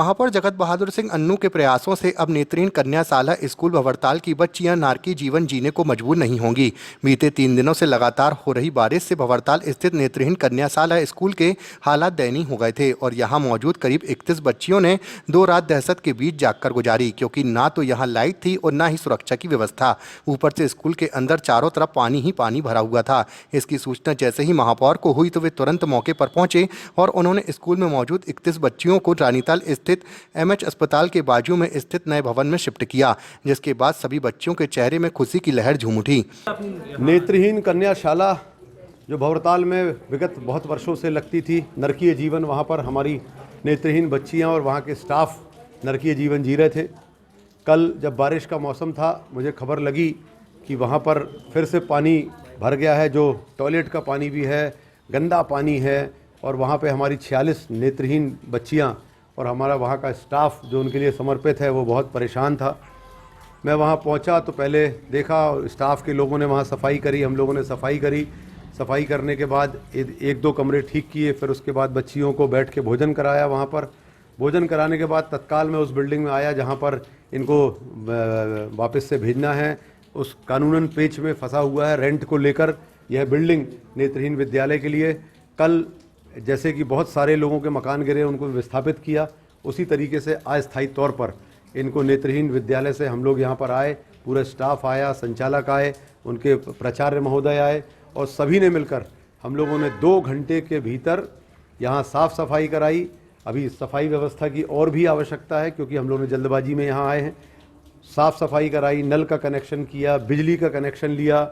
महापौर जगत बहादुर सिंह अन्नू के प्रयासों से अब नेत्रहीन कन्याशाला स्कूल भंवरताल की बच्चियां नारकी जीवन जीने को मजबूर नहीं होंगी। बीते 3 दिनों से लगातार हो रही बारिश से भंवरताल स्थित नेत्रहीन कन्याशाला स्कूल के हालात दयनीय हो गए थे और यहां मौजूद करीब 31 बच्चियों ने 2 रात दहशत के बीच जागकर गुजारी, क्योंकि ना तो यहां लाइट थी और ना ही सुरक्षा की व्यवस्था। ऊपर से स्कूल के अंदर चारों तरफ पानी ही पानी भरा हुआ था। इसकी सूचना जैसे ही महापौर को हुई तो वे तुरंत मौके पर पहुंचे और उन्होंने स्कूल में मौजूद 31 बच्चियों को रानीताल स्थित एमएच अस्पताल के बाजू में स्थित नए भवन में शिफ्ट किया, जिसके बाद सभी बच्चियों के चेहरे में खुशी की लहर झूम उठी। नेत्रहीन कन्याशाला जो भंवरताल में विगत बहुत वर्षों से लगती थी, नरकीय जीवन वहाँ पर हमारी नेत्रहीन बच्चियाँ और वहाँ के स्टाफ नरकीय जीवन जी रहे थे। कल जब बारिश का मौसम था, मुझे खबर लगी कि वहाँ पर फिर से पानी भर गया है, जो टॉयलेट का पानी भी है, गंदा पानी है, और वहाँ पे हमारी 46 नेत्रहीन बच्चियाँ और हमारा वहाँ का स्टाफ जो उनके लिए समर्पित है वो बहुत परेशान था। मैं वहाँ पहुँचा तो पहले देखा स्टाफ के लोगों ने वहाँ सफाई करी, हम लोगों ने सफाई करी। सफाई करने के बाद 1-2 कमरे ठीक किए, फिर उसके बाद बच्चियों को बैठ के भोजन कराया। वहाँ पर भोजन कराने के बाद तत्काल मैं उस बिल्डिंग में आया जहाँ पर इनको वापस से भेजना है। उस कानूनन पेच में फंसा हुआ है रेंट को लेकर यह बिल्डिंग नेत्रहीन विद्यालय के लिए। कल जैसे कि बहुत सारे लोगों के मकान गिरे, उनको विस्थापित किया, उसी तरीके से अस्थायी तौर पर इनको नेत्रहीन विद्यालय से हम लोग यहाँ पर आए, पूरा स्टाफ आया, संचालक आए, उनके प्राचार्य महोदय आए और सभी ने मिलकर हम लोगों ने 2 घंटे के भीतर यहाँ साफ़ सफाई कराई। अभी सफाई व्यवस्था की और भी आवश्यकता है क्योंकि हम लोग ने जल्दबाजी में यहाँ आए हैं। साफ़ सफाई कराई, नल का कनेक्शन किया, बिजली का कनेक्शन लिया,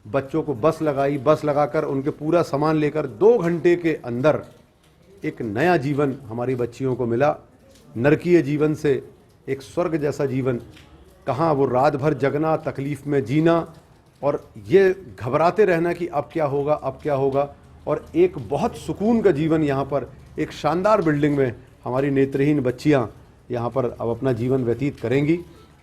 बच्चों को बस लगाई, बस लगाकर उनके पूरा सामान लेकर 2 घंटे के अंदर एक नया जीवन हमारी बच्चियों को मिला। नरकीय जीवन से एक स्वर्ग जैसा जीवन, कहाँ वो रात भर जगना, तकलीफ़ में जीना और ये घबराते रहना कि अब क्या होगा, अब क्या होगा, और एक बहुत सुकून का जीवन यहाँ पर एक शानदार बिल्डिंग में हमारी नेत्रहीन बच्चियाँ यहाँ पर अब अपना जीवन व्यतीत करेंगी।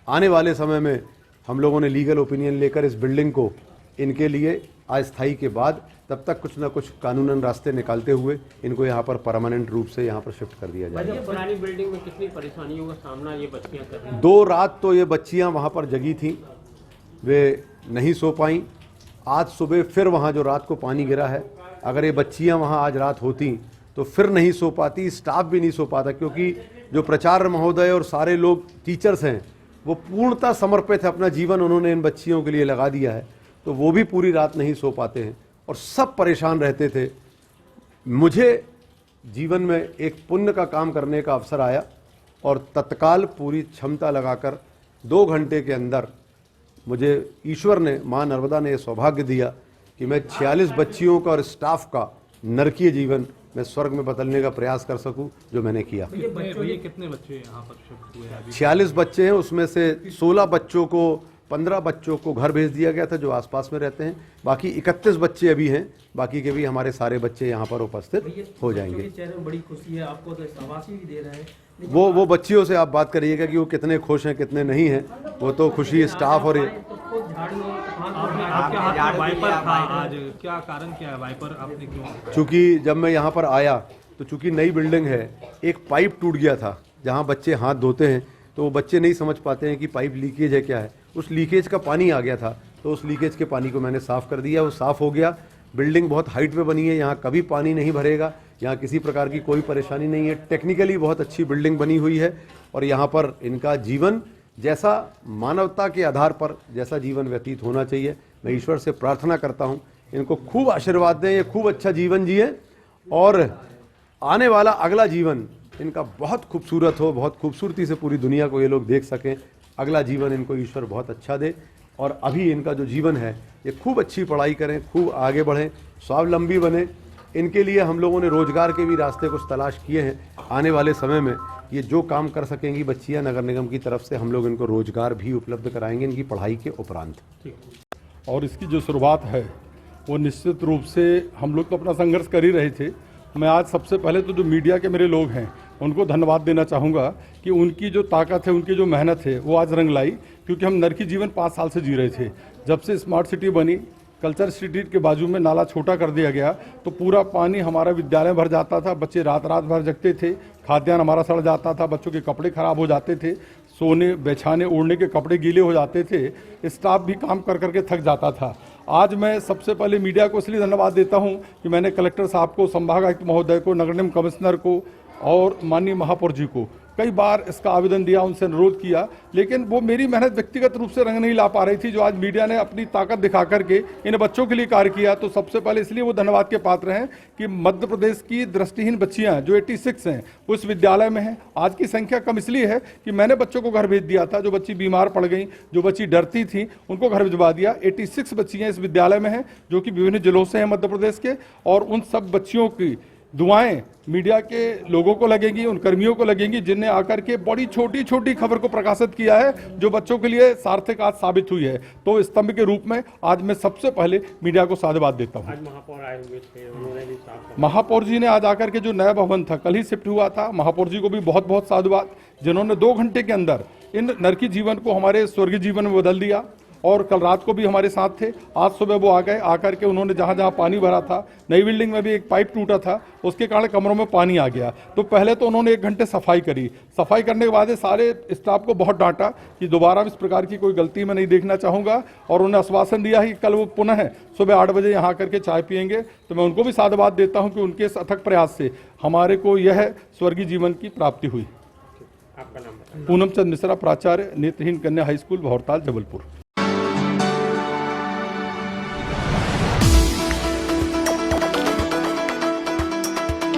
आने वाले समय में हम लोगों ने लीगल ओपिनियन लेकर इस बिल्डिंग को इनके लिए अस्थायी के बाद तब तक कुछ ना कुछ कानूनन रास्ते निकालते हुए इनको यहाँ पर परमानेंट रूप से यहाँ पर शिफ्ट कर दिया जाएगा। पुरानी बिल्डिंग में कितनी परेशानियों का सामना ये बच्चियाँ कर रही हैं? 2 रात तो ये बच्चियाँ वहाँ पर जगी थीं, वे नहीं सो पाईं। आज सुबह फिर वहाँ जो रात को पानी गिरा है, अगर ये बच्चियाँ वहाँ आज रात होती तो फिर नहीं सो पाती, स्टाफ भी नहीं सो पाता, क्योंकि जो प्राचार्य महोदय और सारे लोग टीचर्स हैं वो पूर्णतः समर्पित है, अपना जीवन उन्होंने इन बच्चियों के लिए लगा दिया है, तो वो भी पूरी रात नहीं सो पाते हैं और सब परेशान रहते थे। मुझे जीवन में एक पुण्य का काम करने का अवसर आया और तत्काल पूरी क्षमता लगाकर 2 घंटे के अंदर मुझे ईश्वर ने, माँ नर्मदा ने, सौभाग्य दिया कि मैं 46 बच्चियों का और स्टाफ का नरकीय जीवन मैं स्वर्ग में बदलने का प्रयास कर सकूं, जो मैंने किया। ये कितने बच्चे यहाँ पर शिफ्ट हुए हैं? 46 बच्चे हैं, उसमें से 16 बच्चों को, 15 बच्चों को घर भेज दिया गया था जो आसपास में रहते हैं। बाकी 31 बच्चे अभी हैं, बाकी के भी हमारे सारे बच्चे यहाँ पर उपस्थित हो जाएंगे। चेहरे में बड़ी खुशी है, आपको तो शाबाशी भी दे रहे हैं। वो बच्चियों से आप बात करिएगा कि वो कितने खुश हैं कितने नहीं हैं, वो तो खुशी स्टाफ और वाइपर था आज, क्या कारण क्या है वाइपर आपने क्यों? चूँकि जब मैं यहाँ पर आया तो चूँकि नई बिल्डिंग है, एक पाइप टूट गया था जहाँ बच्चे हाथ धोते हैं, तो वो बच्चे नहीं समझ पाते हैं कि पाइप लीकेज है क्या है। उस लीकेज का पानी आ गया था, तो उस लीकेज के पानी को मैंने साफ़ कर दिया, वो साफ़ हो गया। बिल्डिंग बहुत हाइट पे बनी है, यहाँ कभी पानी नहीं भरेगा, यहाँ किसी प्रकार की कोई परेशानी नहीं है। टेक्निकली बहुत अच्छी बिल्डिंग बनी हुई है और यहाँ पर इनका जीवन जैसा मानवता के आधार पर जैसा जीवन व्यतीत होना चाहिए, मैं ईश्वर से प्रार्थना करता हूँ इनको खूब आशीर्वाद दें, ये खूब अच्छा जीवन जिए और आने वाला अगला जीवन इनका बहुत खूबसूरत हो, बहुत खूबसूरती से पूरी दुनिया को ये लोग देख सकें। अगला जीवन इनको ईश्वर बहुत अच्छा दे और अभी इनका जो जीवन है ये खूब अच्छी पढ़ाई करें, खूब आगे बढ़ें, स्वावलंबी बने। इनके लिए हम लोगों ने रोजगार के भी रास्ते कुछ तलाश किए हैं। आने वाले समय में ये जो काम कर सकेंगी बच्चियां, नगर निगम की तरफ से हम लोग इनको रोजगार भी उपलब्ध कराएंगे इनकी पढ़ाई के उपरांत। और इसकी जो शुरुआत है वो निश्चित रूप से हम लोग तो अपना संघर्ष कर ही रहे थे। मैं आज सबसे पहले तो जो मीडिया के मेरे लोग हैं उनको धन्यवाद देना चाहूँगा कि उनकी जो ताकत है, उनकी जो मेहनत है वो आज रंग लाई, क्योंकि हम नरकी जीवन 5 साल से जी रहे थे। जब से स्मार्ट सिटी बनी, कल्चर स्ट्रीट के बाजू में नाला छोटा कर दिया गया तो पूरा पानी हमारा विद्यालय भर जाता था, बच्चे रात रात भर जगते थे, खाद्यान्न हमारा सड़ जाता था, बच्चों के कपड़े खराब हो जाते थे, सोने बिछाने ओढ़ने के कपड़े गीले हो जाते थे, स्टाफ भी काम कर करके थक जाता था। आज मैं सबसे पहले मीडिया को इसलिए धन्यवाद देता हूं कि मैंने कलेक्टर साहब को, संभागायुक्त महोदय को, नगर निगम कमिश्नर को और माननीय महापौर जी को कई बार इसका आवेदन दिया, उनसे अनुरोध किया, लेकिन वो मेरी मेहनत व्यक्तिगत रूप से रंग नहीं ला पा रही थी। जो आज मीडिया ने अपनी ताकत दिखा करके इन बच्चों के लिए कार्य किया, तो सबसे पहले इसलिए वो धन्यवाद के पात्र हैं कि मध्य प्रदेश की दृष्टिहीन बच्चियां जो 86 हैं वो इस विद्यालय में हैं। आज की संख्या कम इसलिए है कि मैंने बच्चों को घर भेज दिया था। जो बच्ची बीमार पड़ गई, जो बच्ची डरती थी, उनको घर भिजवा दिया। 86 बच्चियां इस विद्यालय में हैं जो कि विभिन्न जिलों से हैं मध्य प्रदेश के, और उन सब बच्चियों की दुआएं मीडिया के लोगों को लगेंगी, उन कर्मियों को लगेंगी जिनने आकर के बड़ी छोटी छोटी खबर को प्रकाशित किया है जो बच्चों के लिए सार्थक आज साबित हुई है। तो स्तंभ के रूप में आज मैं सबसे पहले मीडिया को साधुवाद देता हूं। आज महापौर आए हुए थे, उन्होंने भी साफ महापौर जी ने आज आकर के जो नया भवन था, कल ही शिफ्ट हुआ था, महापौर जी को भी बहुत बहुत साधुवाद, जिन्होंने 2 घंटे के अंदर इन नरकी जीवन को हमारे स्वर्गीय जीवन में बदल दिया। और कल रात को भी हमारे साथ थे, आज सुबह वो आ गए, आकर के उन्होंने जहाँ जहाँ पानी भरा था, नई बिल्डिंग में भी एक पाइप टूटा था, उसके कारण कमरों में पानी आ गया। तो पहले तो उन्होंने 1 घंटे सफाई करी, सफाई करने के बाद सारे स्टाफ को बहुत डांटा कि दोबारा इस प्रकार की कोई गलती मैं नहीं देखना चाहूँगा, और उन्हें आश्वासन दिया कि कल वो पुनः सुबह 8 बजे यहाँ करके चाय पियेंगे। तो मैं उनको भी साधुवाद देता हूँ कि उनके इस अथक प्रयास से हमारे को यह स्वर्गीय जीवन की प्राप्ति हुई। आपका नाम बताइए। पूनम चंद मिश्रा, प्राचार्य, नेत्रहीन कन्या हाई स्कूल, भंवरताल, जबलपुर।